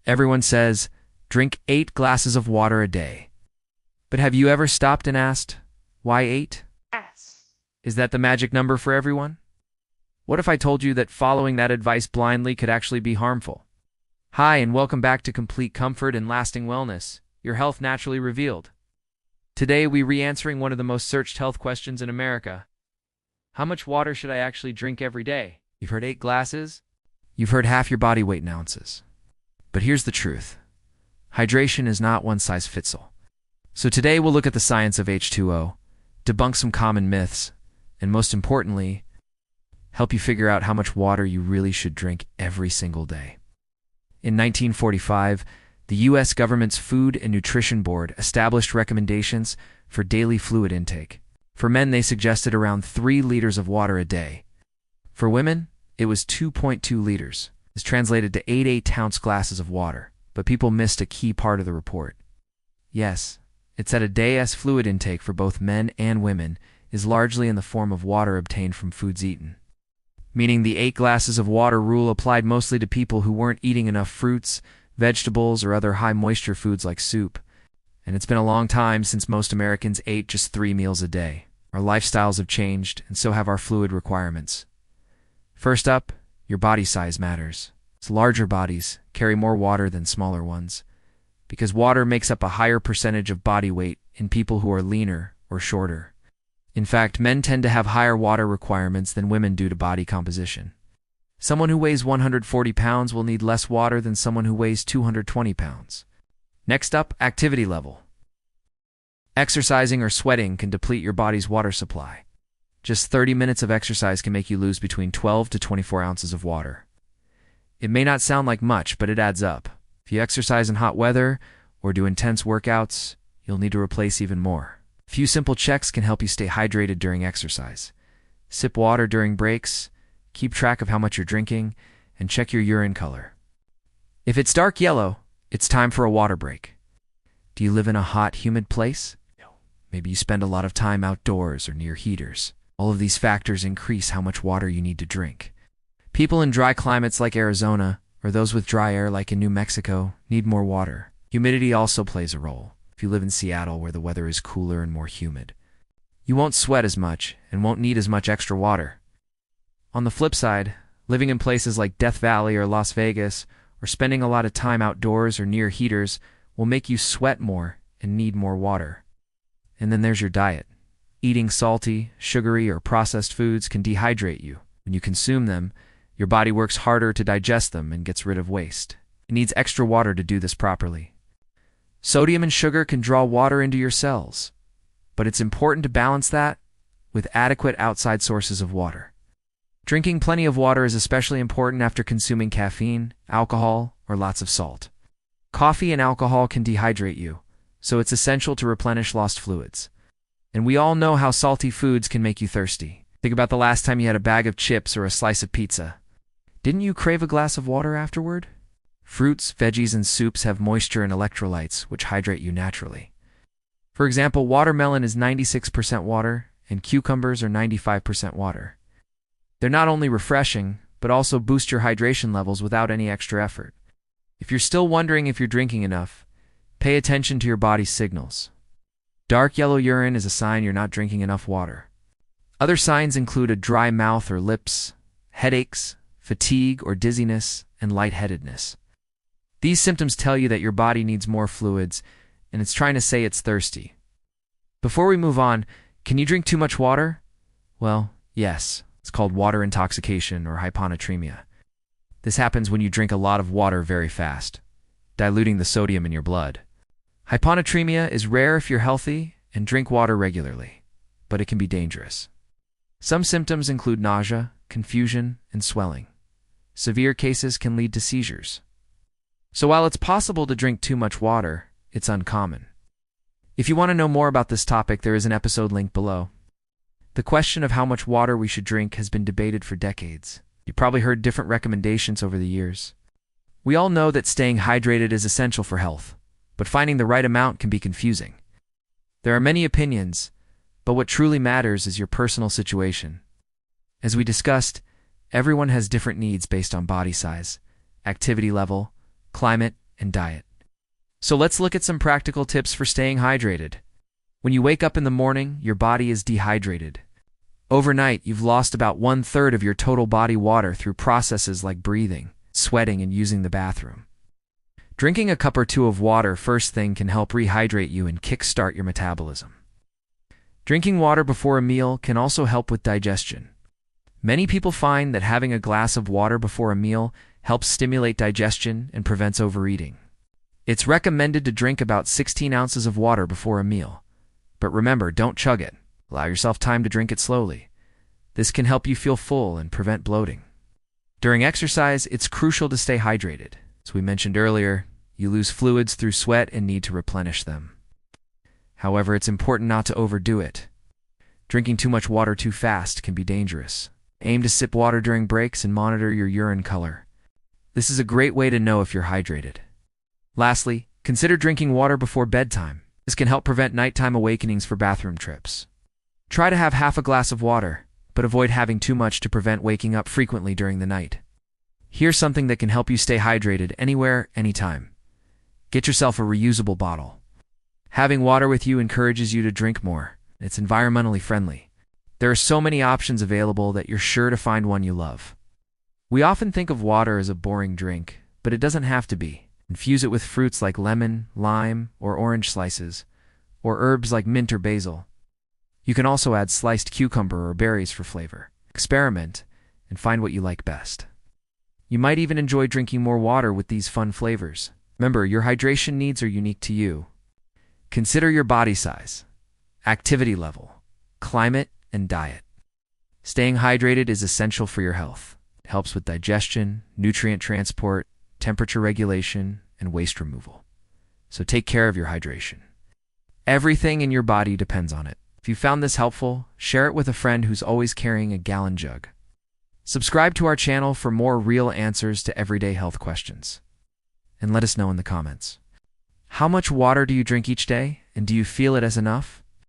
Everyone says, drink 8 glasses of water a day. But have you ever stopped and asked, why 8? Yes. Is that the magic number for everyone? What if I told you that following that advice blindly could actually be harmful? Hi, and welcome back to Complete Comfort and Lasting Wellness, your health naturally revealed. Today, we're re-answering one of the most searched health questions in America. How much water should I actually drink every day? You've heard 8 glasses? You've heard half your body weight in ounces. But here's the truth. Hydration is not one size fits all. So today we'll look at the science of H2O, debunk some common myths, and most importantly, help you figure out how much water you really should drink every single day. In 1945, the U.S. government's Food and Nutrition Board established recommendations for daily fluid intake. For men, they suggested around 3 liters of water a day. For women, it was 2.2 liters. This translated to 8 8-ounce glasses of water, but people missed a key part of the report. Yes, it said a day's fluid intake for both men and women is largely in the form of water obtained from foods eaten. Meaning the 8 glasses of water rule applied mostly to people who weren't eating enough fruits, vegetables, or other high-moisture foods like soup. And it's been a long time since most Americans ate just 3 meals a day. Our lifestyles have changed, and so have our fluid requirements. First up, your body size matters. Larger bodies carry more water than smaller ones, because water makes up a higher percentage of body weight in people who are leaner or shorter. In fact, men tend to have higher water requirements than women due to body composition. Someone who weighs 140 pounds will need less water than someone who weighs 220 pounds. Next up, activity level. Exercising or sweating can deplete your body's water supply. Just 30 minutes of exercise can make you lose between 12 to 24 ounces of water. It may not sound like much, but it adds up. If you exercise in hot weather or do intense workouts, you'll need to replace even more. A few simple checks can help you stay hydrated during exercise. Sip water during breaks, keep track of how much you're drinking, and check your urine color. If it's dark yellow, it's time for a water break. Do you live in a hot, humid place? No. Maybe you spend a lot of time outdoors or near heaters. All of these factors increase how much water you need to drink. People in dry climates like Arizona, or those with dry air like in New Mexico, need more water. Humidity also plays a role. If you live in Seattle, where the weather is cooler and more humid, you won't sweat as much and won't need as much extra water. On the flip side, living in places like Death Valley or Las Vegas, or spending a lot of time outdoors or near heaters will make you sweat more and need more water. And then there's your diet. Eating salty, sugary, or processed foods can dehydrate you. When you consume them, your body works harder to digest them and gets rid of waste. It needs extra water to do this properly. Sodium and sugar can draw water into your cells, but it's important to balance that with adequate outside sources of water. Drinking plenty of water is especially important after consuming caffeine, alcohol, or lots of salt. Coffee and alcohol can dehydrate you, so it's essential to replenish lost fluids. And we all know how salty foods can make you thirsty. Think about the last time you had a bag of chips or a slice of pizza. Didn't you crave a glass of water afterward? Fruits, veggies, and soups have moisture and electrolytes, which hydrate you naturally. For example, watermelon is 96% water, and cucumbers are 95% water. They're not only refreshing, but also boost your hydration levels without any extra effort. If you're still wondering if you're drinking enough, pay attention to your body's signals. Dark yellow urine is a sign you're not drinking enough water. Other signs include a dry mouth or lips, headaches, fatigue or dizziness, and lightheadedness. These symptoms tell you that your body needs more fluids, and it's trying to say it's thirsty. Before we move on, can you drink too much water? Well, yes. It's called water intoxication or hyponatremia. This happens when you drink a lot of water very fast, diluting the sodium in your blood. Hyponatremia is rare if you're healthy and drink water regularly, but it can be dangerous. Some symptoms include nausea, confusion, and swelling. Severe cases can lead to seizures. So while it's possible to drink too much water, it's uncommon. If you want to know more about this topic, there is an episode linked below. The question of how much water we should drink has been debated for decades. You probably heard different recommendations over the years. We all know that staying hydrated is essential for health, but finding the right amount can be confusing. There are many opinions, but what truly matters is your personal situation. As we discussed, everyone has different needs based on body size, activity level, climate, and diet. So let's look at some practical tips for staying hydrated. When you wake up in the morning, your body is dehydrated. Overnight, you've lost about 1/3 of your total body water through processes like breathing, sweating, and using the bathroom. Drinking a cup or two of water first thing can help rehydrate you and kickstart your metabolism. Drinking water before a meal can also help with digestion. Many people find that having a glass of water before a meal helps stimulate digestion and prevents overeating. It's recommended to drink about 16 ounces of water before a meal. But remember, don't chug it. Allow yourself time to drink it slowly. This can help you feel full and prevent bloating. During exercise, it's crucial to stay hydrated. As we mentioned earlier, you lose fluids through sweat and need to replenish them. However, it's important not to overdo it. Drinking too much water too fast can be dangerous. Aim to sip water during breaks and monitor your urine color. This is a great way to know if you're hydrated. Lastly, consider drinking water before bedtime. This can help prevent nighttime awakenings for bathroom trips. Try to have half a glass of water, but avoid having too much to prevent waking up frequently during the night. Here's something that can help you stay hydrated anywhere, anytime. Get yourself a reusable bottle. Having water with you encourages you to drink more. It's environmentally friendly. There are so many options available that you're sure to find one you love. We often think of water as a boring drink, but it doesn't have to be. Infuse it with fruits like lemon, lime, or orange slices, or herbs like mint or basil. You can also add sliced cucumber or berries for flavor. Experiment and find what you like best. You might even enjoy drinking more water with these fun flavors. Remember, your hydration needs are unique to you. Consider your body size, activity level, climate, and diet. Staying hydrated is essential for your health. It helps with digestion, nutrient transport, temperature regulation, and waste removal. So take care of your hydration. Everything in your body depends on it. If you found this helpful, share it with a friend who's always carrying a gallon jug. Subscribe to our channel for more real answers to everyday health questions. And let us know in the comments. How much water do you drink each day, and do you feel it as enough?